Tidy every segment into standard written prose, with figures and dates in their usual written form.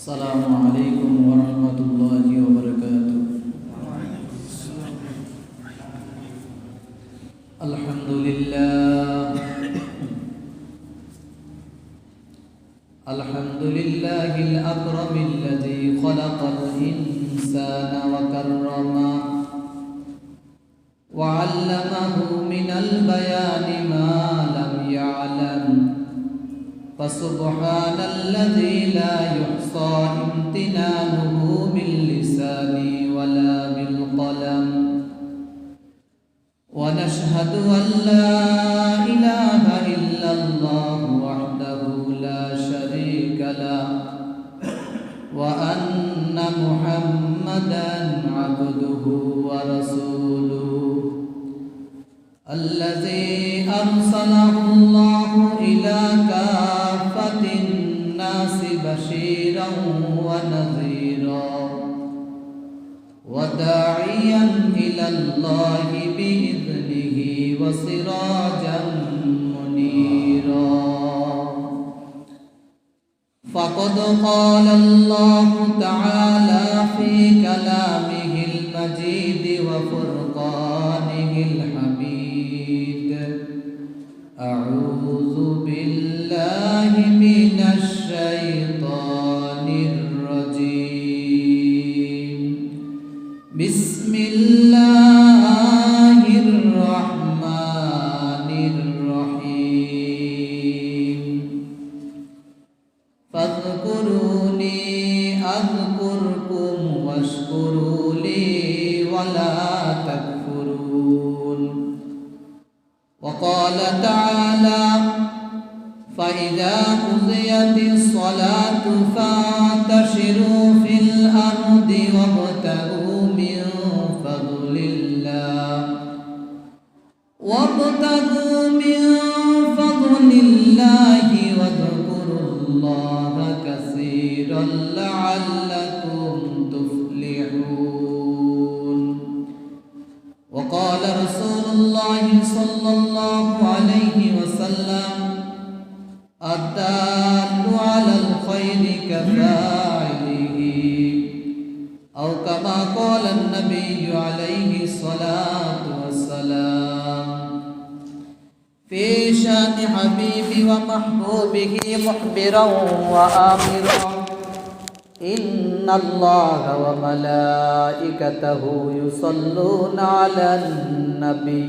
السلام عليكم ورحمة الله وبركاته. الحمد لله الأكرم الذي خلق الإنسان وكرمه وعلمه من البيان ما لم يعلم، فسبحان الذي لا يحصى امتنانه باللسان ولا بالقلم، ونشهد أن لا إله إلا الله وحده لا شريك له، وأن محمدا عبده ورسوله الذي أرسله الله إلى كافة الناس بشيرا ونذيرا وداعيا إلى الله بإذنه وسراجا منيرا. فقد قال الله تعالى في كلامه المجيد وفرقانه الحميد: أعوذ بالله من الشيطان الرجيم. بسم الله الرحمن الرحيم. فاذكروني أذكركم واشكروا لي ولا تكفرون. وقال تعالى: فإذا قضيت الصلاة فانتشروا في الأرض وابتغوا من فضل الله واذكروا الله كثيرا لعلكم تفلحون. وقال رسول الله صلى الله عليه وسلم: الدال على الخير كفاعله، أو كما قال النبي عليه الصلاة والسلام في شان حبيبي ومحبوبه مخبرا وآمرا: إن الله وملائكته يصلون على النبي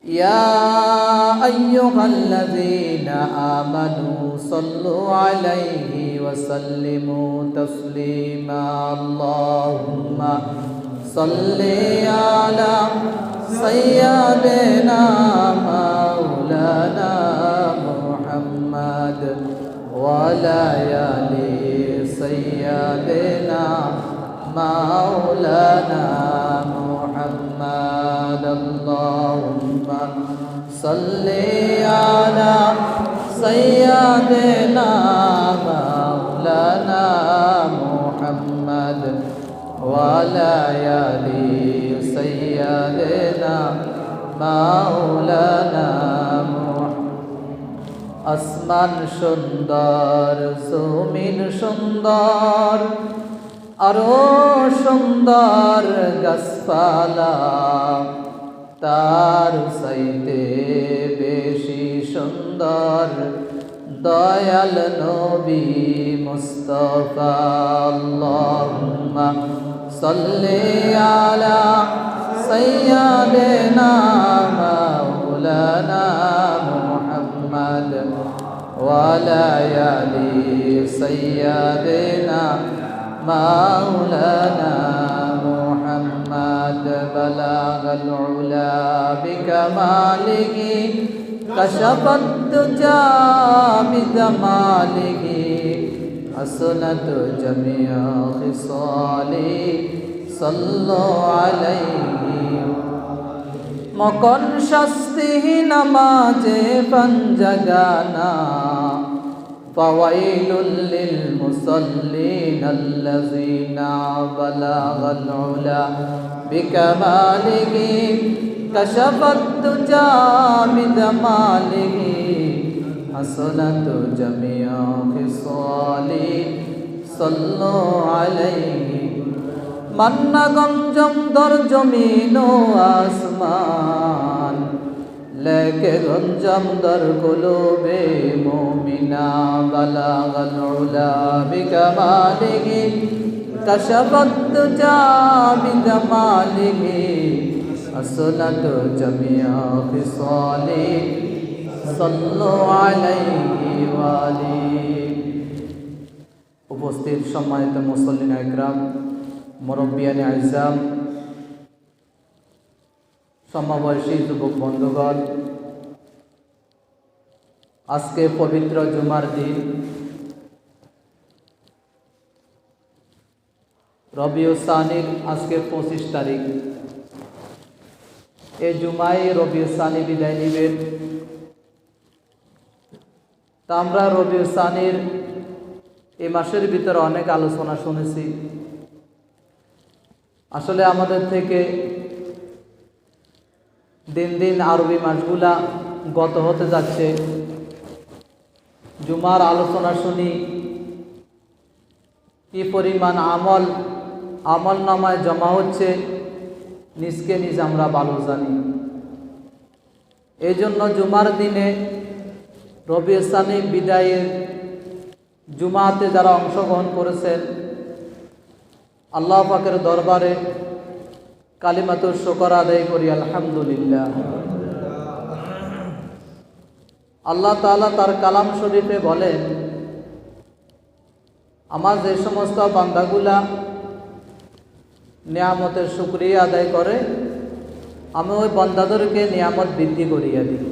يا أيها الذين آمنوا صلوا عليه وسلموا تسليما. اللهم صل على سيدنا مولانا محمد وعلى آل سيدنا مولانا محمد. اللهم صل على سيدنا مولانا محمد وعلى آل سيدنا مولانا محمد. আসমান সুন্দর, জমিন সুন্দর, আরো সুন্দর গাছপালা, তার চাইতে বেশি সুন্দর দয়াল নবী মুস্তাফা। আল্লাহুম্মা সাল্লি আলা সাইয়্যিদিনা মাওলানা মুহাম্মদ ওয়া আলা আলি সাইয়্যিদিনা مولانا محمد. بلغ العلا بكماله كشف الدجى بجماله حسنت جميع خصاله صلوا عليه. মকন শাস্তি নামাজে পঞ্জগানা فويل للمصلين الذين بلغ العلا بكماله كشف الدجى بجماله حسنت جميع خصاله সাল্লু আলাইহি মান্না গঞ্জম দর জমিন ও আসমান লেকে গঞ্জম দর কুলুবে মুমিনা বালাগাল উলা বিকামালিহি কাশাফাত দুজা বিজামালিহি আসলাত জামিয়া খিসালি সাল্লু আলাইহি ওয়া আলিহি। উপস্থিত সম্মানিত মুসল্লিন ইকরাম, মুরব্বিয়ানে আইজাম, সমবয়সী যুবক বন্ধুগণ, আজকে পবিত্র জুমার দিন, রবিউল সানির আজকে 25 তারিখ। এই জুমায় রবিউল সানি বিদায় নিবেন। তা আমরা রবিউল সানির এই মাসের ভিতরে অনেক আলোচনা শুনেছি। আসলে আমাদের থেকে দিন দিন আরবি মাসগুলা গত হতে যাচ্ছে। জুমার আলোচনা শুনি, কি পরিমাণ আমল নামায় জমা হচ্ছে নিজকে নিজ আমরা ভালো জানি। এই জন্য জুমার দিনে রবিউল সানি বিদায়ের জুমাতে যারা অংশগ্রহণ করেছেন, আল্লাহ পাকের দরবারে কালিমাতুর শুকর আদায় করি আলহামদুলিল্লাহ। আল্লাহ তাআলা তার কালাম শরীফে বলেন, আমার যে সমস্ত বান্দাগুলা নিয়ামতের শুকরিয়া আদায় করে, আমি ওই বান্দাদেরকে নিয়ামত বৃদ্ধি করিয়া দিই।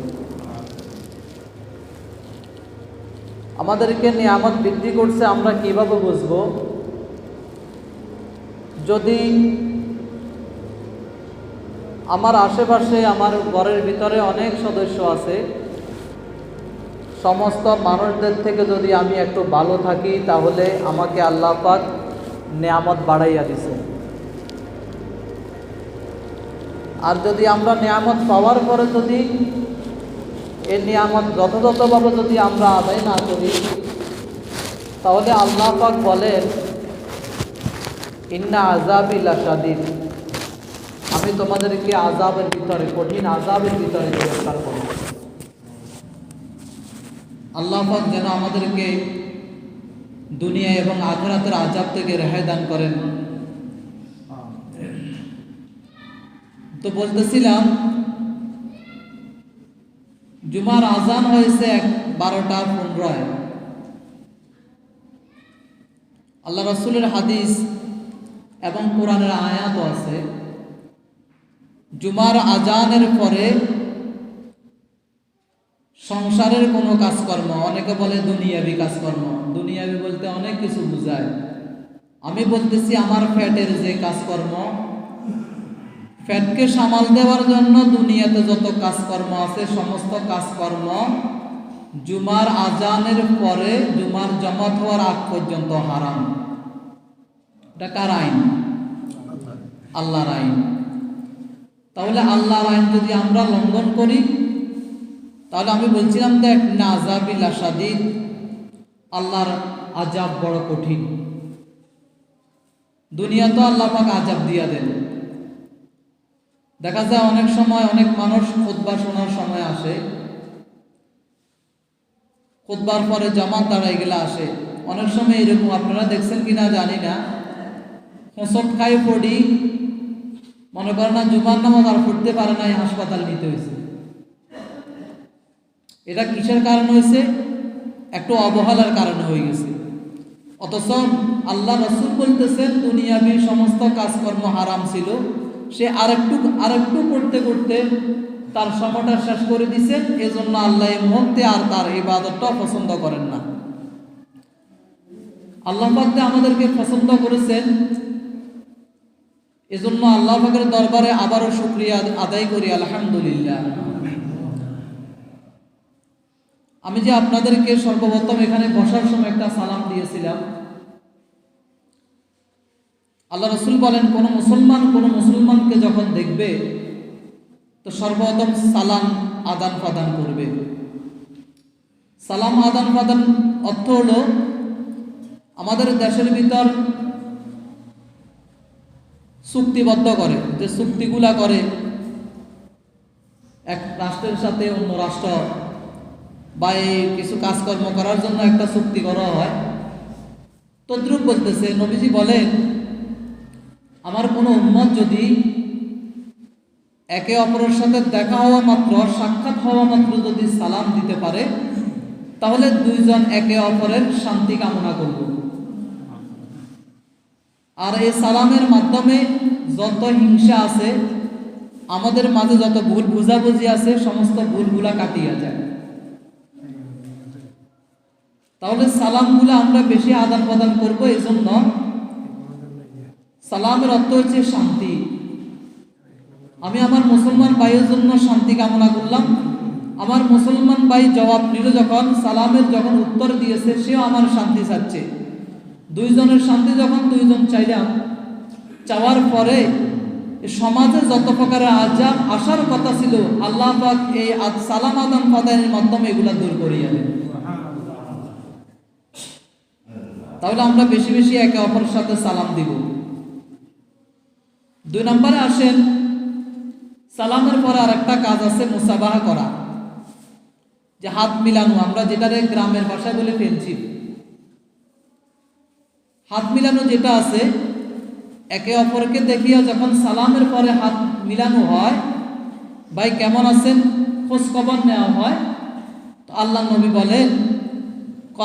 আমাদেরকে নিয়ামত বৃদ্ধি করছে আমরা কিভাবে বুঝবো? যদি আমার আশেপাশে আমার ঘরের ভিতরে অনেক সদস্য আছে, সমস্ত মানুষদের থেকে যদি আমি একটু ভালো থাকি, তাহলে আমাকে আল্লাহ পাক নিয়ামত বাড়াইয়া দিছে। আর যদি আমরা নিয়ামত পাওয়ার পরে যদি এই নিয়ামত যথাযথভাবে যদি আমরা আদায় না করি, তাহলে আল্লাহ পাক বলেন, ইন্না আযাবি লাশাদীদ, আমি তোমাদেরকে আযাবের ভিতরে, কঠিন আযাবের ভিতরে গ্রেফতার করব। আল্লাহ পাক যেন আমাদেরকে দুনিয়া এবং আখিরাতের আযাব থেকে রেহাই দান করেন। তো বলতেছিলাম, জুমার আজান হয়েছে 12:15। আল্লাহ রাসূলের হাদিস এবং কোরআনের আয়াতও আছে, জুমার আজানের পরে সংসারের কোনো কাজকর্ম, অনেকে বলে দুনিয়াবি কাজকর্ম, দুনিয়াবি বলতে অনেক কিছু বোঝায়। আমি বলতেছি আমার পেটের যে কাজকর্ম, পেটকে সামাল দেওয়ার জন্য দুনিয়াতে যত কাজকর্ম আছে, সমস্ত কাজকর্ম জুমার আজানের পরে, জুমার জামাত হওয়ার আগ পর্যন্ত হারাম। এটা কার আইন? আল্লাহর আইন। তাহলে আল্লাহর আইন যদি আমরা লঙ্ঘন করি, তাহলে আমি বলছিলাম দেখ না, আযাবি লাশাদীদ, আল্লাহর আযাব বড় কঠিন। দুনিয়া তো আল্লাহ পাক আযাব দিয়া দেন। দেখা যায় অনেক সময় অনেক মানুষ খুতবা শোনার সময় আসে, খুতবার পরে জামাত দাঁড়াই গেলে আসে। অনেক সময় এরকম আপনারা দেখছেন কিনা জানি না, হোঁচট খাই পড়ি, মনে করেন না জুমার নামাজ আর পড়তে পারে নাই, হাসপাতাল নিতে হয়েছে। এটা কিসের কারণ হয়েছে? একটু অবহেলার কারণে হয়ে গেছে। অথচ আল্লাহ রাসূল বলতেছেন দুনিয়াবি সমস্ত কাজকর্ম হারাম ছিল, সে আরেকটু করতে করতে তার সময়টা শেষ করে দিছেন। এজন্য আল্লাহ এই মুহূর্তে আর তার ইবাদতটা পছন্দ করেন না। আল্লাহ পাক আমাদেরকে পছন্দ করেছেন, এজন্য আল্লাহ পাকের দরবারে আবারও শুকরিয়া আদায় করি আলহামদুলিল্লাহ। আমি যে আপনাদেরকে সর্বপ্রথম এখানে বসার সময় একটা সালাম দিয়েছিলাম, আল্লাহ রাসূল বলেন কোন মুসলমানকে যখন দেখবে তো সর্বপ্রথম সালাম আদান প্রদান করবে। সালাম আদান প্রদান অর্থ হলো আমাদের দেশের ভিতর চুক্তিবদ্ধ করে, যে চুক্তিগুলা করে এক রাষ্ট্রের সাথে অন্য রাষ্ট্র বা এই কিছু কাজকর্ম করার জন্য একটা চুক্তি করা হয়। তদ্রুপ বলতেছে, নবীজি বলেন, আমার কোনো উম্মত যদি একে অপরের সাথে দেখা হওয়া মাত্র, সাক্ষাৎ হওয়া মাত্র যদি সালাম দিতে পারে, তাহলে দুইজন একে অপরের শান্তি কামনা করব। আর এই সালামের মাধ্যমে যত হিংসা আছে, আমাদের মাঝে যত ভুল বুঝাবুঝি আছে, সমস্ত ভুলগুলা কাটিয়ে যায়। তাহলে সালামগুলো আমরা বেশি আদান প্রদান করবো। এই জন্য সালামের অর্থ হচ্ছে শান্তি। আমি আমার মুসলমান ভাইয়ের জন্য শান্তি কামনা করলাম। আমার মুসলমান ভাই জবাব নিল, যখন সালামের যখন উত্তর দিয়েছে, সেও আমার শান্তি চাচ্ছে। দুইজনের শান্তি যখন দুইজন চাইলাম, চাওয়ার পরে সমাজে যত প্রকারের আজাব আসার কথা ছিল, আল্লাহ পাক এই সালাম আদান প্রদানের মাধ্যমে এগুলা দূর করিয়ে দেন। তাহলে আমরা বেশি বেশি একে অপরের সাথে সালাম দিব। 2 নম্বরে আসেন, সালামের পরে আরেকটা কাজ আছে মুসাবাহা করা, যে হাত মিলানো, আমরা যেটারে গ্রামের ভাষায় বলে ফ্রেন্ডশিপ। হাত মিলানো যেটা আছে, একে অপরকে দেখিয়া যখন সালামের পরে হাত মিলানো হয়, ভাই কেমন আছেন খোঁজ খবর নেওয়া হয়, তো আল্লাহ নবী বলেন,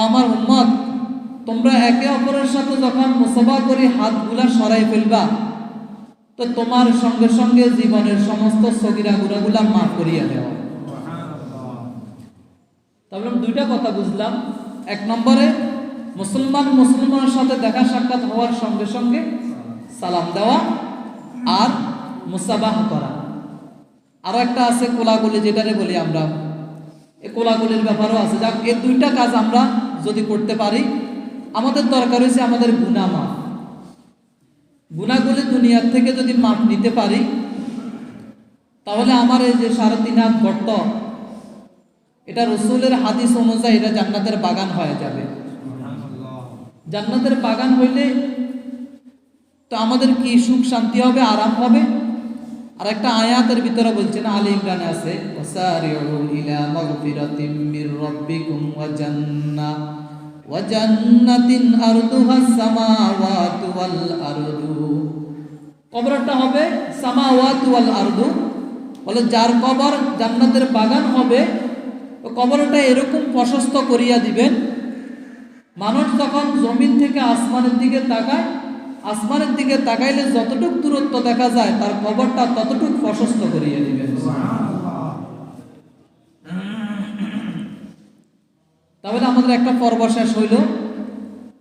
আমার উম্মত, তোমরা একে অপরের সাথে যখন মুসাফা করি হাতগুলা সরাই ফেলবা, তো তোমার সঙ্গে সঙ্গে জীবনের সমস্ত সগীরা গুনাহগুলা মাফ করিয়া দেওয়া। তাহলে 2টা কথা বুঝলাম। 1 নম্বরে মুসলমানের সাথে দেখা সাক্ষাৎ হওয়ার সঙ্গে সঙ্গে সালাম দেওয়া আর মুসাবাহ করা। আরো একটা আছে কোলাকুলি, যেটারে বলি আমরা, এই কোলাকুলির ব্যাপারও আছে। যাক, এই 2টা কাজ আমরা যদি করতে পারি, আমাদের দরকার হয়েছে আমাদের গুনাহ মাফ। গুনাহগুলি দুনিয়ার থেকে যদি মাপ নিতে পারি, তাহলে আমার এই যে 3.5 হাত গর্ত, এটা রসুলের হাদিস অনুযায়ী এটা জান্নাতের বাগান হয়ে যাবে। জান্নাতের বাগান হইলে তো আমাদের কি সুখ শান্তি হবে, আরাম হবে। আর একটা আয়াতের ভিতরে বলছেন, আলে ইমরানে আছে, ওয়াসারিউ ইলা মাগফিরাতিম মির রাব্বিকুম ওয়া জান্নাতিন আরদুহাস সামাওয়াতু ওয়াল আরদু। কবরটা হবে সামাওয়াতু ওয়াল আরদু, বলে যার কবর জান্নাতের বাগান হবে, তো কবরটা এরকম প্রশস্ত করিয়া দিবেন, মানুষ যখন জমিন থেকে আসমানের দিকে তাকায়, আসমানের দিকে তাকাইলে যতটুক দূরত্ব দেখা যায়, তার কবরটা ততটুক প্রশস্ত করিয়া দিবেন। তাহলে আমাদের একটা পর্ব শেষ হইল।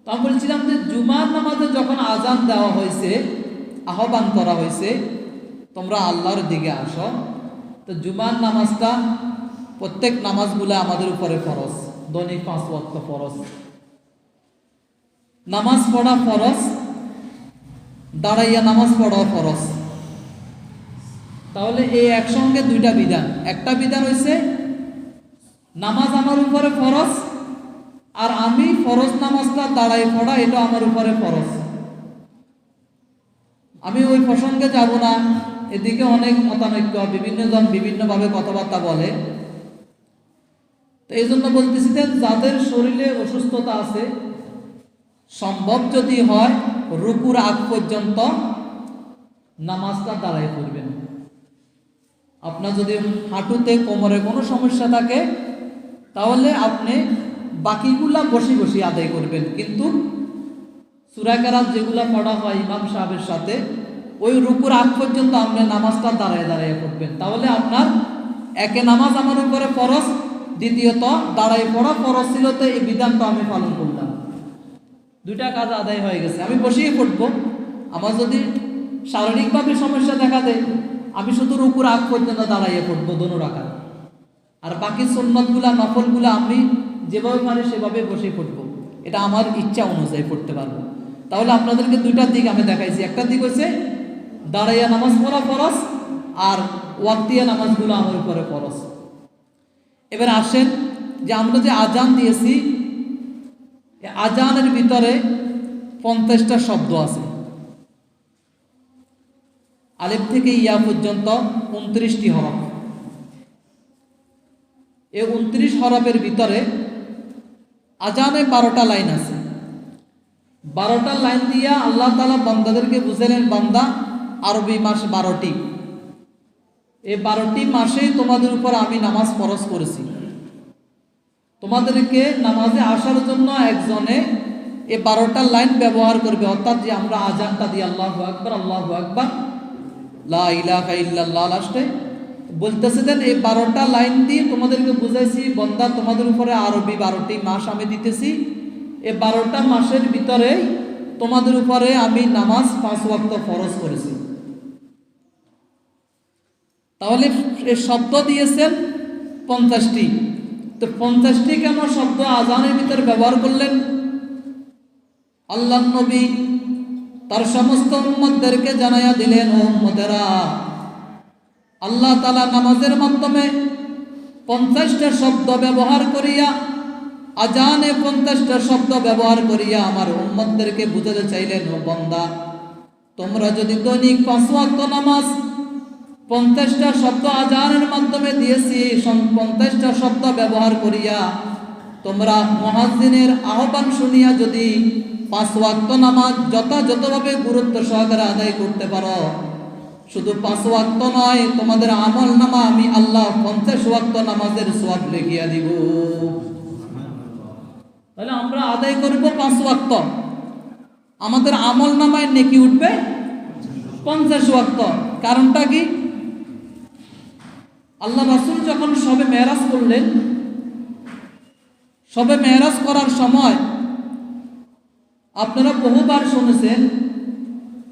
তা বলছিলাম যে জুমার নামাজে যখন আজান দেওয়া হয়েছে, আহ্বান করা হয়েছে, তোমরা আল্লাহর দিকে আসো, তো জুমার নামাজটা প্রত্যেক নামাজগুলো আমাদের উপরে ফরজ, দৈনিক 5 ওয়াক্ত ফরজ। নামাজ পড়া ফরজ, দাঁড়াইয়া নামাজ পড়া ফরজ। তাহলে এই একসঙ্গে 2টা বিধান। একটা বিধান হইছে নামাজ আমার উপরে ফরজ, আর আমি ফরজ নামাজটা দাঁড়াই পড়া, এটা আমার উপরে ফরজ। আমি ওই প্রসঙ্গে যাব না, এদিকে অনেক মতানৈক্য, বিভিন্ন জন বিভিন্নভাবে কথাবার্তা বলে। তো এই জন্য বলতেছি, যাদের শরীরে অসুস্থতা আছে, সম্ভব যদি হয় রুকুর আগ পর্যন্ত নামাজটা দাঁড়াই পড়বেন। আপনার যদি হাঁটুতে কোমরে কোনো সমস্যা থাকে, তাহলে আপনি বাকিগুলা বসে বসে আদায় করবেন। কিন্তু সূরা কেরাত যেগুলা পড়া হয় ইমাম সাহেবের সাথে, ওই রুকুর আগ পর্যন্ত আপনি নামাজটা দাঁড়ায় দাঁড়ায় পড়বেন। তাহলে আপনার একে নামাজ আমার উপরে ফরজ, দ্বিতীয়ত দাঁড়াই পড়া ফরজ ছিল, তো এই বিধানটা আমি পালন করলাম, 2টা কাজ আদায় হয়ে গেছে। আমি বসেই পড়বো। আমার যদি শারীরিকভাবে সমস্যা দেখা দেয়, আমি শুধু রুকুর আগ পর্যন্ত দাঁড়াইয়ে পড়বো 2 রাকাত, আর বাকি সুন্নতগুলা নফলগুলা আমি যেভাবে পারি সেভাবে বসে পড়বো। এটা আমার ইচ্ছা অনুযায়ী পড়তে পারবো। তাহলে আপনাদেরকে 2টা দিক আমি দেখাইছি। একটা দিক হচ্ছে দাঁড়াইয়া নামাজ পড়া ফরজ, আর ওয়াক্তিয়া নামাজগুলো আমার উপরে ফরজ। এবার আসেন যে আমরা যে আজান দিয়েছি, আজানের ভিতরে 50টা শব্দ আছে। আলিফ থেকে ইয়া পর্যন্ত 29টি হরফ। এই 29 হরফের ভিতরে আজানে 12টা লাইন আছে। 12টা লাইন দিয়া আল্লাহ তাআলা বান্দাদেরকে বুঝালেন, বান্দা আরবি মাস 12টি, এই 12টি মাসে তোমাদের উপর আমি নামাজ ফরজ করেছি। তোমাদেরকে নামাজে আসার জন্য একজনে এই 12টা লাইন ব্যবহার করবে, অর্থাৎ যে আমরা আজানটা দিই আল্লাহু আকবার আল্লাহু আকবার লা ইলাহা ইল্লাল্লাহ, লাস্টে বলতেছে দেন এই 12টা লাইন দিয়ে তোমাদেরকে বুঝাইছি বান্দা তোমাদের উপরে আরবি 12টি মাস আমি দিতেছি। এই 12টা মাসের ভিতরে তোমাদের উপরে আমি নামাজ 5 ওয়াক্ত ফরজ করেছি। তাহলে এই শব্দ দিয়েছেন 50টি। তো 50টি কেন শব্দ আজানের ভিতরে ব্যবহার করলেন? আল্লাহর নবী তার সমস্ত উম্মতদেরকে জানাইয়া দিলেন, ও উম্মতেরা, আল্লাহ তাআলা নামাজের মাধ্যমে 50টা শব্দ ব্যবহার করিয়া, আজানে 50টা শব্দ ব্যবহার করিয়া আমার উম্মতদেরকে বুঝাতে চাইলেন, ও বান্দা, তোমরা যদি দৈনিক 5 ওয়াক্ত নামাজ 50টা শব্দ আজানের মাধ্যমে দিয়েছি, 50টা শব্দ ব্যবহার করিয়া তোমরা মুয়াজ্জিনের আহ্বান শুনিয়া যদি 5 ওয়াক্ত নামাজ যথাযথভাবে গুরুত্ব সহকারে আদায় করতে পারো, শুধু 5 ওয়াক্ত নয়, তোমাদের আমল নামা আমি আল্লাহ 50 ওয়াক্ত নামাজের সওয়াব লিখিয়া দিব। তাহলে আমরা আদায় করব 5 ওয়াক্ত, আমাদের আমল নামায় নেকি উঠবে 50 ওয়াক্ত। কারণটা কি? আল্লাহ রাসূল যখন শবে মেরাজ করলেন, শবে মেরাজ করার সময় আপনারা বহুবার শুনেছেন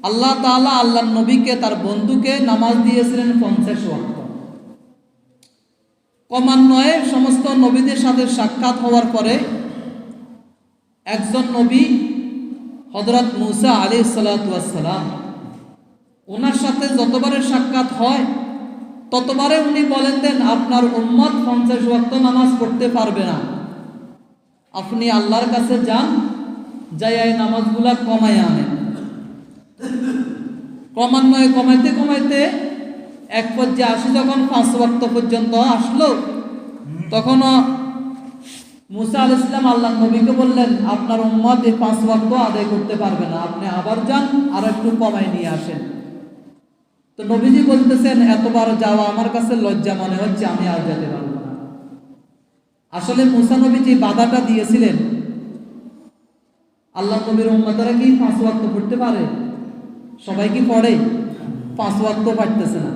আল্লাহ তাআলা আল্লাহর নবীকে, তার বন্ধুকে নামাজ দিয়েছিলেন 50 ওয়াক্ত। ক্রমান্বয়ে সমস্ত নবীদের সাথে সাক্ষাৎ হওয়ার পরে একজন নবী হযরত মূসা আলাইহিস সালাতু ওয়াস সালাম, ওনার সাথে যতবারে সাক্ষাৎ হয় ততবারে উনি বলেন দেন, আপনার উম্মত 50 ওয়াক্ত নামাজ পড়তে পারবে না, আপনি আল্লাহর কাছে যান, যাই এই নামাজগুলা কমায় আনেন। ক্রমান্বয়ে কমাইতে কমাইতে এক পর্যায়ে আসি যখন 5 ওয়াক্ত পর্যন্ত আসলো, তখনও মূসা আলাইহিস সালাম আল্লাহর নবীকে বললেন, আপনার উম্মত এই 5 ওয়াক্ত আদায় করতে পারবে না, আপনি আবার যান আর একটু কমায় নিয়ে আসেন। তো নবীজি বলতেছেন, এতবার যাওয়া আমার কাছে লজ্জা মনে হচ্ছে, আমি আর যেতে পারবো না। আসলে মূসা নবী যে বাধাটা দিয়েছিলেন, আল্লাহ নবীর উম্মতেরা কি 5 ওয়াক্ত পড়তে পারে? সবাই কি পড়ে? 5 ওয়াক্ত পড়তেছে না।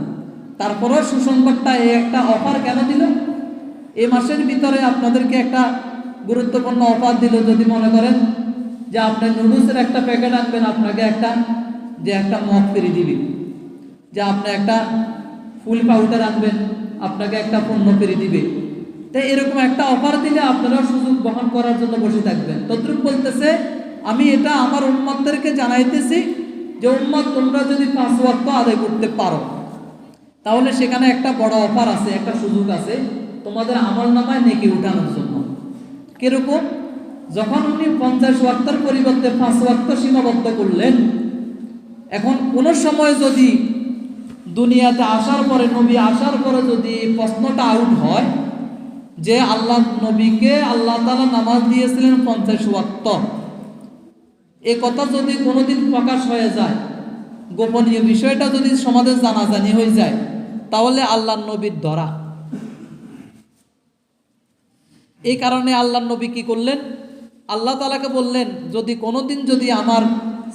তারপরেও সুসংবাদটা, এই একটা অফার কেন দিল? এই মাসের ভিতরে আপনাদেরকে একটা গুরুত্বপূর্ণ অফার দিল। যদি মনে করেন যে আপনি নুডলসের একটা প্যাকেট আনবেন, আপনাকে একটা মগ ফ্রি দিবে, যে আপনি একটা ফুল পাউডার আনবেন, আপনাকে একটা পণ্য ফ্রি দিবে। তাই এরকম একটা অফার দিলে আপনারা সুযোগ বহন করার জন্য বসে থাকবেন। তদ্রুপ বলতেছে, আমি এটা আমার উম্মতদেরকে জানাইতেছি যে উম্মত, তোমরা যদি 5 ওয়াক্ত আদায় করতে পারো তাহলে সেখানে একটা বড় অফার আছে, একটা সুযোগ আছে তোমাদের আমল নামায় নেকি উঠানোর জন্য। কিরকম? যখন উনি 50 ওয়াক্তের পরিবর্তে 5 ওয়াক্ত সীমাবদ্ধ করলেন, এখন কোন সময় যদি দুনিয়াতে আসার পরে, নবী আসার পরে যদি প্রশ্নটা আউট হয় যে আল্লাহ নবীকে আল্লাহ তাআলা নামাজ দিয়েছিলেন 50 ওয়াক্ত, এ কথা যদি কোনোদিন প্রকাশ হয়ে যায়, গোপনীয় বিষয়টা যদি সমাজে জানাজানি হয়ে যায়, তাহলে আল্লাহর নবীর ধরা। এই কারণে আল্লাহর নবী কি করলেন? আল্লাহ তাআলাকে বললেন, যদি কোনোদিন যদি আমার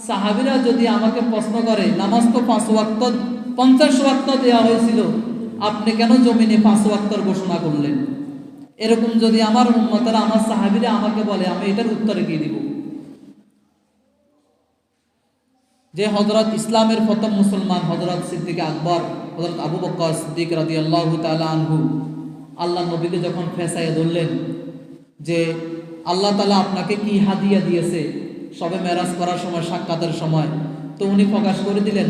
সাহাবীরা যদি আমাকে প্রশ্ন করে, নামাজ তো 5 ওয়াক্ত 50 ওয়াক্ত দেওয়া হয়েছিল, আপনি কেন জমিনে 5 ওয়াক্তর ঘোষণা করলেন? এরকম যদি আমার উম্মতেরা, আমার সাহাবীরা আমাকে বলে, আমি এটার উত্তরে কি দিব? যে হযরত ইসলামের প্রথম মুসলমান হযরত সিদ্দিক আকবর, হযরত আবু বকর সিদ্দিক রাদিয়াল্লাহু তাআলা আনহু, আল্লাহ নবীকে যখন ফেসাইয়া ধরলেন যে আল্লাহ তাআলা আপনাকে কি হাদিয়া দিয়েছে সবে মেরাজ করার সময়, সাক্ষাতের সময়, তো উনি প্রকাশ করে দিলেন,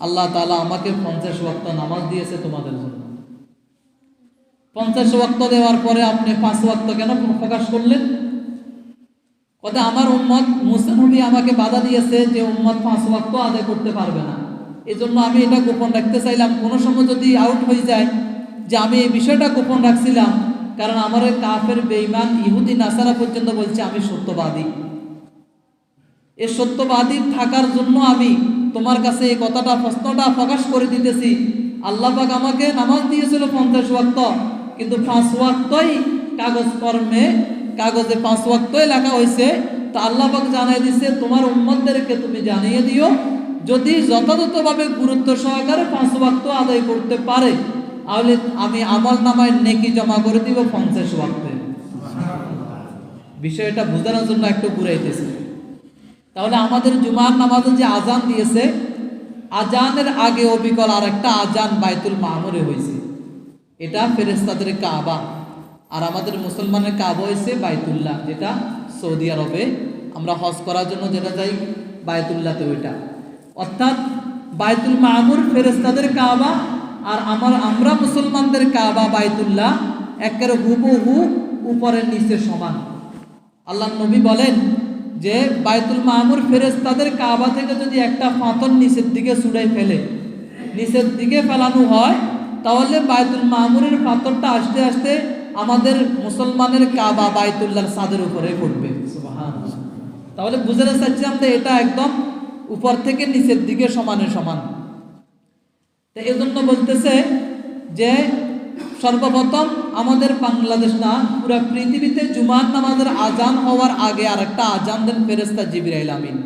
আল্লাহ তাআলা আমাকে 50 ওয়াক্ত নামাজ দিয়েছে তোমাদের জন্য। 50 ওয়াক্ত দেওয়ার পরে আপনি 5 ওয়াক্ত কেন প্রকাশ করলেন? কথা আমার উম্মত মুসা নবী আমাকে বাধা দিয়েছে যে উম্মত 5 ওয়াক্ত আদায় করতে পারবে না, এই জন্য আমি এটা গোপন রাখতে চাইলাম। কোনো সময় যদি আউট হয়ে যায় যে আমি এই বিষয়টা গোপন রাখছিলাম, কারণ আমার কাফের বেঈমান ইহুদি নাসারা পর্যন্ত বলছে আমি সত্যবাদী। এই সত্যবাদী থাকার জন্য আমি তোমার কাছে এই কথাটা প্রশ্নটা প্রকাশ করে দিতেছি। আল্লাহ পাক আমাকে নামাজ দিয়েছিল 50 ওয়াক্ত, কিন্তু 5 ওয়াক্তই কাগজে 5 ওয়াক্তই লেখা হয়েছে। তো আল্লাহ পাক জানিয়ে দিচ্ছে তোমার উম্মতদেরকে তুমি জানিয়ে দিও, যদি যথাযথভাবে গুরুত্ব সহকারে 5 ওয়াক্ত আদায় করতে পারে তাহলে আমি আমল নামায় নেকি জমা করে দিব 50 ওয়াক্তে। বিষয়টা বোঝানোর জন্য একটু ঘুরাইতেছি। তাহলে আমাদের জুমার নামাজে যে আজান দিয়েছে, আজানের আগে অবিকল আর একটা আজান বাইতুল মামুরে হয়েছে, এটা ফেরেশতাদের কাবা। আর আমাদের মুসলমানের কাবা হয়েছে বাইতুল্লাহ, যেটা সৌদি আরবে আমরা হজ করার জন্য যেটা যাই বাইতুল্লাহতে ওইটা। অর্থাৎ বাইতুল মামুর ফেরেশতাদের কাবা আর আমরা মুসলমানদের কাবা বাইতুল্লাহ একের হুবহু উপরের নিচে সমান। আল্লাহ নবী বলেন যে বাইতুল মামুর ফেরেশতাদের কাবা থেকে যদি একটা পাথর নিচের দিকে ছুঁড়ে ফেলে, নিচের দিকে ফেলানো হয়, তাহলে বাইতুল মামুরের পাথরটা আস্তে আস্তে আমাদের মুসলমানের কাবা বাইতুল্লাহর ছাদের উপরে পড়বে। সুবহানাল্লাহ। তাহলে বুঝতে চাচ্ছিলাম যে এটা একদম উপর থেকে নিচের দিকে সমানে সমান। তো এই জন্য বলতেছে যে সর্বপ্রথম আমাদের বাংলাদেশ না পুরো পৃথিবীতে জুমার নামাজের আজান হওয়ার আগে আর একটা আজান দেন ফেরেশতা জিবরাইল আমিন।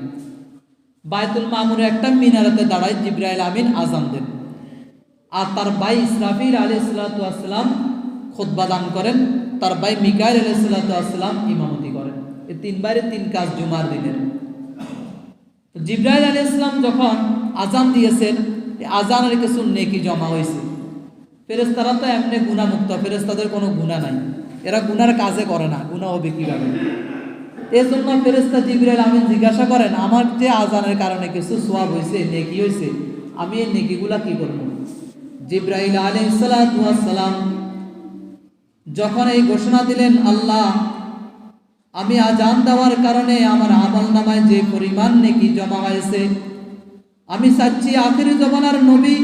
বাইতুল মামুরে একটা মিনারেতে দাঁড়ায় জিবরাইল আমিন আজান দেন, আর তার ভাই ইসরাফিল আলাইহিস সালাতু ওয়াস সালাম খুতবা দান করেন, তার ভাই মিকাইল আলাইহিস সালাতু ওয়াস সালাম ইমামতি করেন। এই তিনবারে তিন কাজ জুমার দিনের। জিবরাইল আলাইহিস সালাম যখন আজান দিয়েছেন, আজানের কিছু নেকি জমা হয়েছে। ফেরেশতারা তো এমনি গুনাহমুক্ত, ফেরেশতাদের কোনো গুনাহ নাই, এরা গুনার কাজে করে না, গুনাহ হবে কিভাবে? এই জন্য ফেরেশতা জিবরাইল আমিন জিজ্ঞাসা করেন, আমার যে আজানের কারণে কিছু সওয়াব হয়েছে, নেকি হয়েছে, আমি এই নেকিগুলা কি করব? জিবরাইল আলাইহিস সালাতু ওয়াস সালাম যখন এই ঘোষণা দিলেন, আল্লাহ আমি আজান দেওয়ার কারণে আমার আমল নামায় যে পরিমাণ নেকি জমা হয়েছে, আমি চাচ্ছি আখিরি জমানার নবী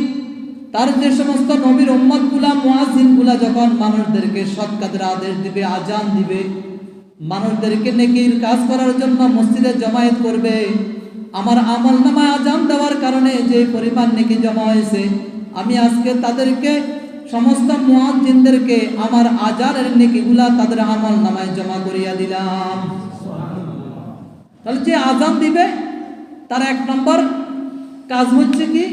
তার যে সমস্ত নবীর উম্মতগুলা মুয়াজ্জিনগুলা যখন মানুষদেরকে সৎ কাজের আদেশ দিবে, আজান দিবে, মানুষদেরকে নেকির কাজ করার জন্য মসজিদে জমায়েত করবে, আমার আমল নামায় আজান দেওয়ার কারণে যে পরিমাণ নেকি জমা হয়েছে, আমি আজকে তাদেরকে সমস্ত মুয়াজ্জিনদেরকে আমার আজানের নেকিগুলা তাদের আমল নামায় জমা করিয়া দিলাম। তাহলে যে আজান দিবে তার এক নম্বর কাজ হচ্ছে কি,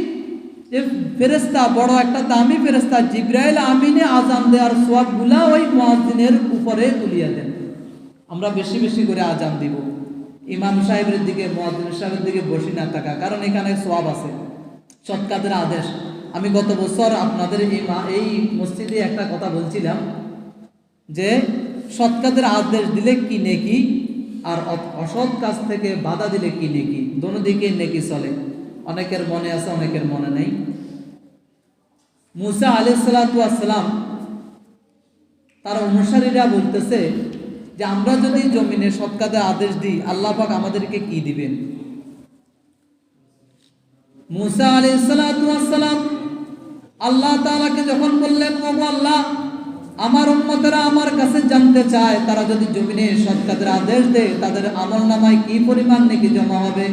যে ফেরেশতা বড় একটা দামি ফেরেশতা জিবরাইল আমিনে আজান দেওয়ার সওয়াবগুলা ওই মুয়াজ্জিনের উপরে তুলিয়া দেন। আমরা বেশি বেশি করে আজান দিব, ইমাম সাহেবের দিকে মুয়াজ্জিন সাহেবের দিকে বসে না থাকা, কারণ এখানে সওয়াব আছে, সৎ কাজের আদেশ। আমি গত বছর আপনাদের এই মসজিদে একটা কথা বলছিলাম যে সৎ কাজের আদেশ দিলে কি নেকি, আর অসৎ কাজ থেকে বাধা দিলে কি নেকি, দোনো দিকে নেকি চলে। অনেকের মনে আছে, অনেকের মনে নেই। মুসা আলাইহিস সালাতু ওয়াস সালাম তার অনুসারীরা বলতেছে যে আমরা যদি জমিনে সৎ কাজের আদেশ দিই, আল্লাহ পাক আমাদেরকে কি দিবেন? মুসা আলাইহিস সালাতু ওয়াস সালাম আল্লাহ তাআলাকে যখন বললেন, ওগো আল্লাহ, আমার উম্মতেরা আমার কাছে জানতে চায় তারা যদি জমিনে সৎ কাজের আদেশ দেয় তাদের আমলনামায় কি পরিমাণ নেকি জমা হবে।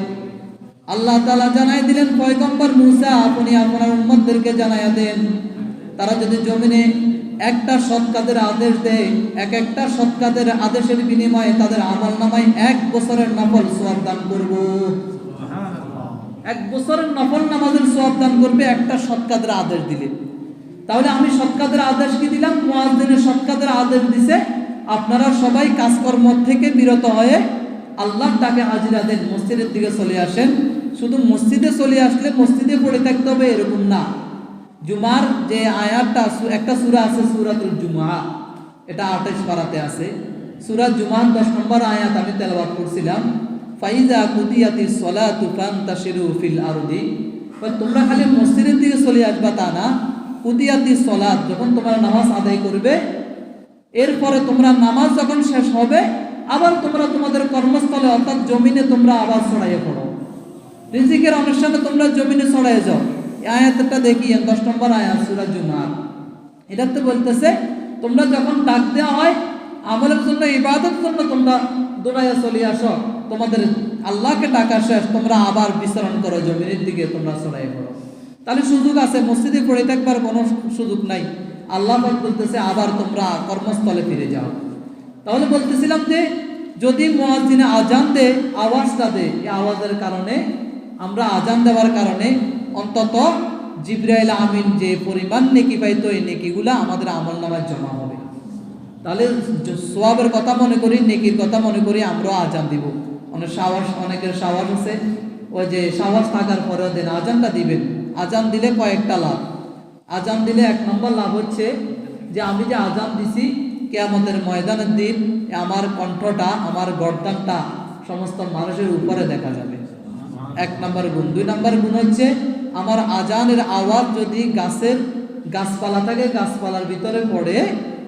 আল্লাহ তাআলা জানাই দিলেন, পয়গম্বর মুসা আপনি আপনার উম্মতদেরকে জানাইয়া দেন, তারা যদি জমিনে একটা সৎ কাজের আদেশ দেয়, এক একটা সৎ কাজের আদেশের বিনিময়ে তাদের আমলনামায় 1 বছরের নফল সওয়াব দান করব। 1 বছরের নফল নামাজের সওয়াব দান করবে একটা সৎ কাজের আদেশ দিলে। তাহলে আমি সৎ কাজের আদেশ কি দিলাম? মুয়াজ্জিনের সৎ কাজের আদেশ দিছে, আপনারা সবাই কাজকর্ম থেকে বিরত হয়ে আল্লাহ তাকে হাজিরা দেন, মসজিদের দিকে চলে আসেন। শুধু মসজিদে চলে আসলে মসজিদে পড়ে থাকতে হবে এরকম না। জুমার যে আয়াতটা, একটা সূরা আছে সূরাতুল জুমআ, এটা 28 পারাতে আছে। সূরা জুমার 10 নম্বর আয়াত আমি তেলাওয়াত করছিলাম, ফাইজা কুদিয়াতিস সালাতু ফান্তাশিরু ফিল আরদি। তোমরা খালি মসজিদের দিকে চলে আসবা তা না, কুদিয়াতিস সালাত, যখন তোমরা নামাজ আদায় করবে, এরপরে তোমরা নামাজ যখন শেষ হবে আবার তোমরা তোমাদের কর্মস্থলে অর্থাৎ জমিনে তোমরা আবার ছড়াইয়ে পড়ো, রিজিকের অনুষ্ঠানে তোমরা জমিনে ছড়াইয়ে যাও। এই আয়াতটা দেখিয়ে 10 নম্বর আয়াত সূরা জুমার, এটাতে বলতেছে তোমরা যখন ডাক দেওয়া হয় আমলের জন্য, ইবাদতের জন্য তোমরা দৌড়াইয়া চলে আসো, তোমাদের আল্লাহকে ডাকা শেষ তোমরা আবার বিচরণ করো, জমিনের দিকে তোমরা ছড়াইয়ে পড়ো। তাহলে সুযোগ আছে, মসজিদে পড়ে থাকবার কোনো সুযোগ নাই। আল্লাহ পাক বলতেছে আবার তোমরা কর্মস্থলে ফিরে যাও। তাহলে বলতেছিলাম যে যদি মুয়াজ্জিন আজান দে, আওয়াজটা দে, এই আওয়াজের কারণে আমরা আজান দেওয়ার কারণে অন্তত জিবরাইল আমিন যে পরিমাণ নেকি পাইতো এই নেকিগুলা আমাদের আমলনামায় জমা হবে। তাহলে সওয়াবের কথা মনে করি, নেকির কথা মনে করি, আমরা আজান দিব। অনেকের সাহস আছে, ওই যে সাহস থাকার পরেও দেন আজানটা দিবেন। আজান দিলে কয়েকটা লাভ। আজান দিলে 1 নম্বর লাভ হচ্ছে যে আমি যে আজান দিছি কিয়ামতের ময়দানের দিন আমার কণ্ঠটা, আমার গর্দানটা সমস্ত মানুষের উপরে দেখা যাবে, 1 নম্বর গুণ। 2 নম্বর গুণ হচ্ছে আমার আজানের আওয়াজ যদি গাছপালা থাকে, গাছপালার ভিতরে পড়ে,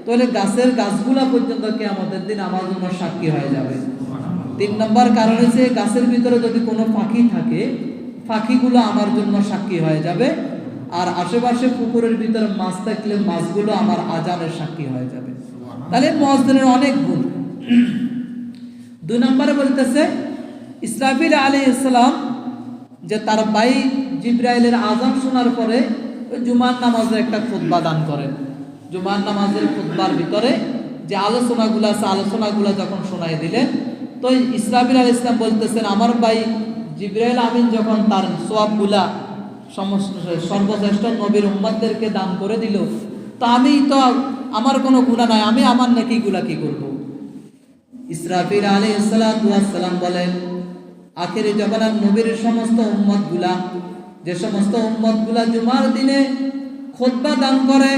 তাহলে গাছের গাছগুলা পর্যন্ত কিয়ামতের দিন আমার জন্য সাক্ষী হয়ে যাবে। 3 নম্বর কারণ হচ্ছে গাছের ভিতরে যদি কোনো পাখি থাকে, পাখিগুলো আমার জন্য সাক্ষী হয়ে যাবে। আর আশেপাশে পুকুরের ভিতরে মাছ থাকলে মাছগুলো আমার আজানের সাক্ষী হয়ে যাবে। তাহলে মুয়াজ্জিনের অনেক গুণ। 2 নম্বরে বলতেছে ইসরাফিল আলাইহিস সালাম যে তার ভাই জিবরাইলের আজান শোনার পরে জুমার নামাজের একটা খুতবা দান করেন। জুমার নামাজের খুতবার ভিতরে যে আলোচনাগুলো আছে, আলোচনাগুলো যখন শোনাই দিলেন, তো ইসরাফিল আলাইহিস সালাম বলতেছেন আমার ভাই জিবরাইল আমিন যখন তার সওয়াবগুলা সর্বশ্রেষ্ঠ নবীর উম্মতদেরকে দান করে দিল, তো আমি তো আমার কোনো গুনাহ নাই, আমি আমার নেকিগুলা কি করব? ইসরাফিল আলাইহিস সালাম বলেন আখিরি জামানার নবীর সমস্ত উম্মতগুলা, যে সমস্ত উম্মতগুলা জুমার দিনে খুতবা দান করে,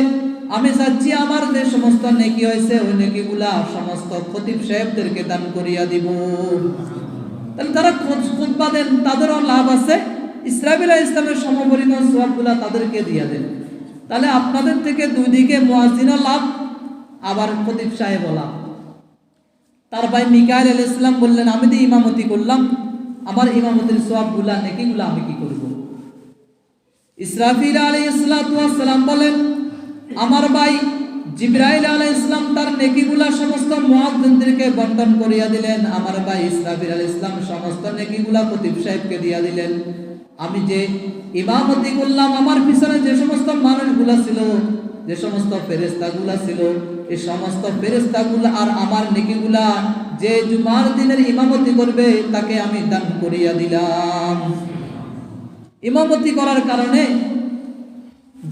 আমি চাচ্ছি আমার যে সমস্ত নেকি হয়েছে ওই নেকিগুলা সমস্ত খতিব সাহেবদেরকে দান করিয়া দিব। তাহলে তারা খুতবা দেন, তাদেরও লাভ আছে, ইসরাফিল আলাইহিস সালামের সমপরিমাণ সওয়াবগুলা তাদেরকে দিয়ে দেন। তাহলে আপনাদের থেকে 2 দিকে মুয়াজ্জিনও লাভ, আবার খতিব সাহেবও লাভ। তার ভাই মিকাইল আলাইহিস সালাম বললেন আমি তো ইমামতি করলাম, আমার ইমামতির সওয়াবগুলা নেকিগুলা আমি কি করব? ইসরাফিল আলাইহিস সালাম বলেন আমার ভাই জিবরাইল আলাইহিস সালাম তার নেকিগুলা সমস্ত মুয়াজ্জিনদেরকে বন্টন করিয়া দিলেন। আমার ভাই ইসরাফিল আলাইহিস সালাম সমস্ত নেকিগুলা খতিব সাহেবকে দিয়া দিলেন। আমি যে ইমামতি করলাম, আমার পিছনে যে সমস্ত মানুষগুলা ছিল, যে সমস্ত ফেরেশতাগুলা ছিল, এই সমস্ত ফেরেশতাগুলা আর আমার নেকিগুলা যে জুমার দিনের ইমামতি করবে তাকে আমি দান করিয়া দিলাম। ইমামতি করার কারণে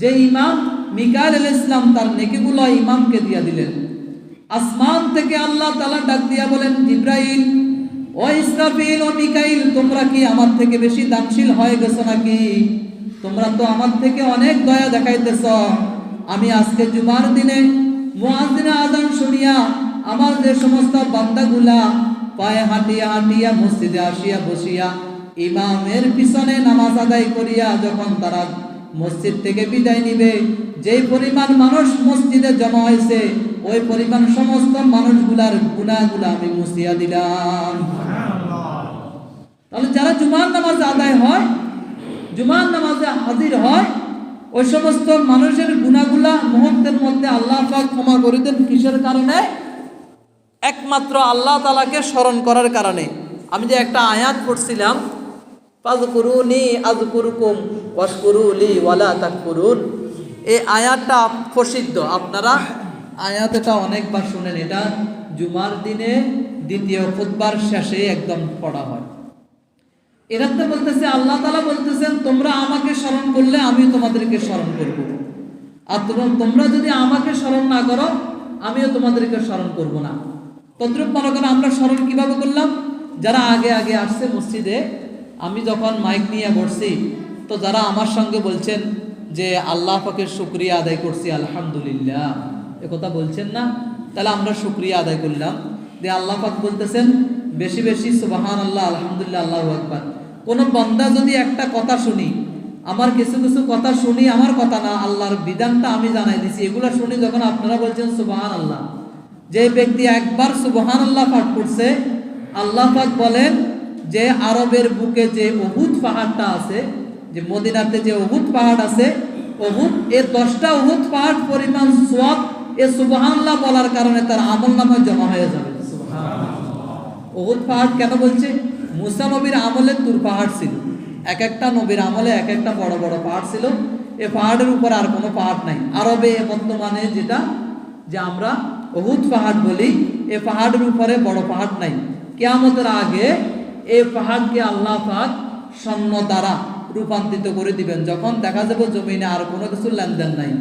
যে ইমাম মিকাইল আলাইহিস সালাম তার নেকিগুলো ইমামকে দিয়া দিলেন। আসমান থেকে আল্লাহ তাআলা ডাক দিয়া বলেন জিবরাইল, ও ইসরাফিল ও মিকাইল, তোমরা কি আমার থেকে বেশি দানশীল হয়ে গেছো নাকি? তোমরা তো আমার থেকে অনেক দয়া দেখাইতেছ। আমি আজকে জুমার দিনে মুয়াজ্জিনের আযান শুনিয়া আমার যে সমস্ত বান্দাগুলা পায়ে হাঁটিয়া হাঁটিয়া মসজিদে আসিয়া বসিয়া ইমামের পিছনে নামাজ আদায় করিয়া যখন তারা মসজিদ থেকে বিদায় নিবে, যেই পরিমাণ মানুষ মসজিদে জমা হয়েছে ওই পরিমাণ সমস্ত মানুষগুলার গুনাহগুলা আমি মুছিয়া দিলাম। তাহলে যারা জুমার নামাজ আদায় হয়, জুমার নামাজে হাজির হয়, ওই সমস্ত মানুষের গুনাহগুলা মুহূর্তের মধ্যে আল্লাহ পাক ক্ষমা করে দেন। কিসের কারণে? একমাত্র আল্লাহ তাআলাকে স্মরণ করার কারণে। আমি যে একটা আয়াত পড়ছিলাম, ফাযকুরুনি আযকুরুকুম ওয়াশকুরুলি ওয়ালা তাকফুরুন, এই আয়াতটা প্রসিদ্ধ, আপনারা আয়াতটা অনেকবার শুনেন। এটা জুমার দিনে দ্বিতীয় খুতবার শেষে একদম পড়া হয়। এটাতে বলতেছে আল্লাহ তাআলা বলতেছেন তোমরা আমাকে স্মরণ করলে আমি তোমাদেরকে স্মরণ করব, আর তোমরা যদি আমাকে স্মরণ না করো আমিও তোমাদেরকে স্মরণ করব না। তদ্রূপ মনে করেন আমরা স্মরণ কিভাবে করলাম? যারা আগে আগে আসছে মসজিদে, আমি যখন মাইক নিয়ে বসছি, তো যারা আমার সঙ্গে বলছেন যে আল্লাহ পাকের শুকরিয়া আদায় করছি আলহামদুলিল্লাহ, একথা বলছেন না? তাহলে আমরা শুকরিয়া আদায় করলাম। যে আল্লাহ পাক বলতেছেন বেশি বেশি সুবহানাল্লাহ, আলহামদুলিল্লাহ, আল্লাহু আকবার। কোনো বান্দা যদি একটা কথা শুনি, আমার কিছু কিছু কথা শুনি, আমার কথা না, আল্লাহর বিধানটা আমি জানাই দিছি, এগুলো শুনি যখন আপনারা বলছেন সুবহানাল্লাহ, যে ব্যক্তি একবার সুবহানাল্লাহ পাঠ করছে, আল্লাহ পাক বলেন যে আরবের বুকে যে উহুদ পাহাড়টা আছে, যে মদিনাতে যে উহুদ পাহাড় আছে, উহুদ এর 10টা উহুদ পাহাড় পরিমাণ সওয়াব এ সুবহানাল্লাহ বলার কারণে তার আমলনামায় জমা হয়ে যাবে। সুবহানাল্লাহ। উহুদ পাহাড় কেন বলছে? মুসা নবীর আমলে তুর পাহাড় ছিল, এক একটা নবীর আমলে এক একটা বড় বড় পাহাড় ছিল। এ পাহাড়ের উপর আর কোনো পাহাড় নাই আরবে বর্তমানে, যেটা যে আমরা উহুদ পাহাড় বলি, এ পাহাড়ের উপরে বড় পাহাড় নাই। কিয়ামতের আগে এই পাহাড়কে আল্লাহ পাক স্বর্ণ দ্বারা রূপান্তরিত করে দিবেন, যখন দেখা যাবে জমিনে আর কোনো কিছু লেনদেন নাই,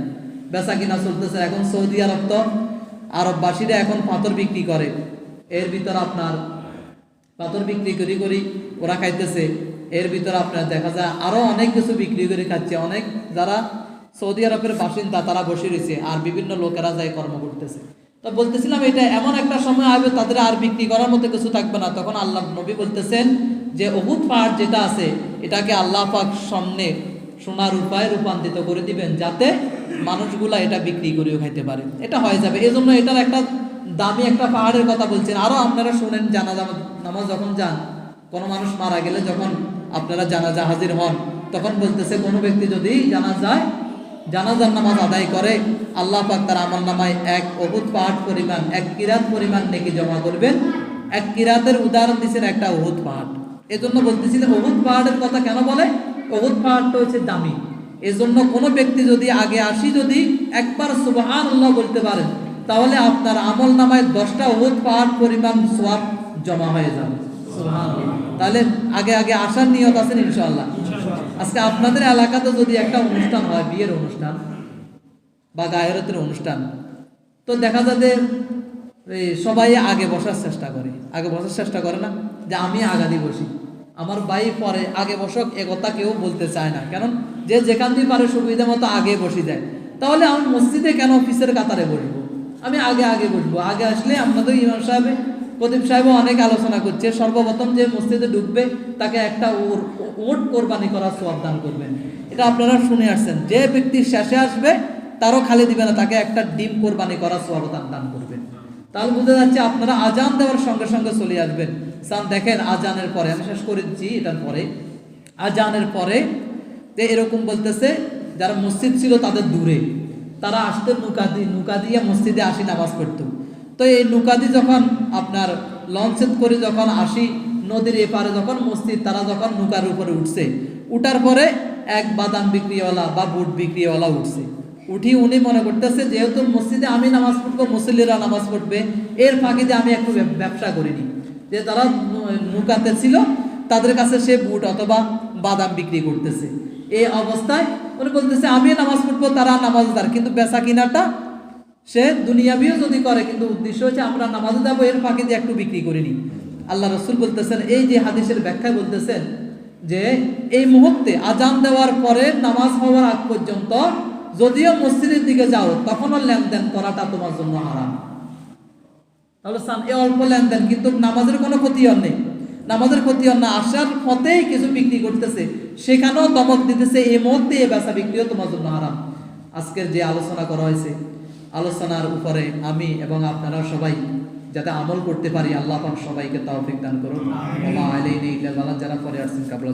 বেচা কিনা চলতেছে। এখন সৌদি আরব তো আরববাসীরা এখন পাথর বিক্রি করে, এর ভিতর আপনার পাথর বিক্রি করি ওরা খাইতেছে, এর ভিতর আপনার দেখা যায় আরো অনেক কিছু বিক্রি করে খাচ্ছে। অনেক যারা সৌদি আরবের বাসিন্দা তারা বসে রয়েছে, আর বিভিন্ন লোকেরা যায় কর্ম করতেছে। তো বলতেছিলাম এটা এমন একটা সময় আসবে তাদের আর বিক্রি করার মতো কিছু থাকবে না। তখন আল্লাহ নবী বলতেছেন যে উহুদ পাহাড় যেটা আছে এটাকে আল্লাহ পাক সামনে সোনার উপায়ে রূপান্তরিত করে দিবেন, যাতে মানুষগুলা এটা বিক্রি করেও খাইতে পারে। এটা হয়ে যাবে, এজন্য এটার একটা দামি একটা পাহাড়ের কথা বলছেন। আরো আপনারা শুনেন, জানাজা নামাজ যখন যান, কোনো মানুষ মারা গেলে যখন আপনারা জানাজা হাজির হন, তখন বলতেছে কোনো ব্যক্তি যদি জানাজার নামাজ আদায় করে, আল্লাহ পাক তার আমলনামায় এক উহুদ পাহাড় পরিমাণ, এক কিরাত পরিমাণ নেকি জমা করবেন। এক কিরাতের উদাহরণ দিচ্ছেন একটা উহুদ পাহাড়। এজন্য বলতেছিলেন উহুদ পাহাড়ের কথা কেন বলে? উহুদ পাহাড়টা হচ্ছে দামি। এজন্য কোনো ব্যক্তি যদি আগে আসি যদি একবার সুবহানাল্লাহ বলতে পারেন, তাহলে আপনার আমলনামায় 10টা উহুদ পাহাড় পরিমাণ সওয়াব জমা হয়ে যাবে। সুবহানাল্লাহ। তাহলে আগে আসার নিয়ত আছেন ইনশাআল্লাহ। আজকে আপনাদের এলাকাতে যদি একটা অনুষ্ঠান হয়, বিয়ের অনুষ্ঠান বা গায়রতের অনুষ্ঠান, তো দেখা যাবে সবাই আগে বসার চেষ্টা করে না, যে আমি আগাদি বসি, আমার ভাই পরে আগে বসক, এ কথা কেউ বলতে চায় না। কারণ যে যেখান দিয়ে পারে সুবিধা মতো আগে বসে যায়। তাহলে আমি মসজিদে কেন অফিসের কাতারে বসবো? আমি আগে বসবো। আগে আসলে আপনাদের ইমাম সাহেব, প্রদীপ সাহেবও অনেক আলোচনা করছে, সর্বপ্রথম যে মসজিদে ঢুকবে তাকে একটা ওট কোরবানি করার সওয়াব দান করবেন। এটা আপনারা শুনে আসছেন। যে ব্যক্তি শেষে আসবে তারও খালি দিবে না, তাকে একটা ডিম কোরবানি করার সওয়াব দান করবেন। তাহলে বুঝতে যাচ্ছে আপনারা আজান দেওয়ার সঙ্গে সঙ্গে চলে আসবেন। দেখেন আজানের পরে, আমি শেষ করে দিচ্ছি, এটার পরে আজানের পরে এরকম বলতেছে, যারা মসজিদ ছিল তাদের দূরে, তারা আসতেন নৌকা দিয়ে মসজিদে আসি নামাজ পড়তো। তো এই নৌকাদি যখন আপনার লঞ্চেত করে যখন আসি নদীর এপারে, যখন মসজিদ, তারা যখন নৌকার উপরে উঠছে, উঠার পরে এক বাদাম বিক্রিওয়ালা বা বুট বিক্রিওয়ালা উঠছে। উঠি উনি মনে করতেছে যেহেতু মসজিদে আমি নামাজ পড়বো, মুসল্লিরা নামাজ পড়বে, এর ফাঁকিতে আমি একটু ব্যবসা করিনি। যে তারা নৌকাতে ছিল তাদের কাছে সে বুট অথবা বাদাম বিক্রি করতেছে। এই অবস্থায় উনি বলতেছে আমি নামাজ পড়বো, তারা নামাজদার, কিন্তু বেচা কিনাটা সে দুনিয়াবিও যদি করে, কিন্তু উদ্দেশ্য হচ্ছে আমরা নামাজে যাবো, এর ফাঁকে দিয়ে একটু বিক্রি করিনি। আল্লাহ রসুল বলতেছেন, এই যে হাদিসের ব্যাখ্যায় বলতেছেন যে এই মুহূর্তে আজান দেওয়ার পরে নামাজ হওয়ার আগ পর্যন্ত যদিও মসজিদের দিকে যাও, তখনও লেনদেন করাটা তোমার জন্য হারাম। তাহলে এই অল্প লেনদেন, কিন্তু নামাজের কোনো ক্ষতি হন নেই, নামাজের ক্ষতি হন না। আসার পথেই কিছু বিক্রি করতেছে, সেখানেও দমক দিতেছে, এই মুহূর্তে এই বেচা বিক্রিও তোমার জন্য হারাম। আজকের যে আলোচনা করা হয়েছে, আলোচনার উপরে আমি এবং আপনারা সবাই যাতে আমল করতে পারি, আল্লাহ পাক সবাইকে তৌফিক দান করুন। যারা পরে আসছেন কাবলা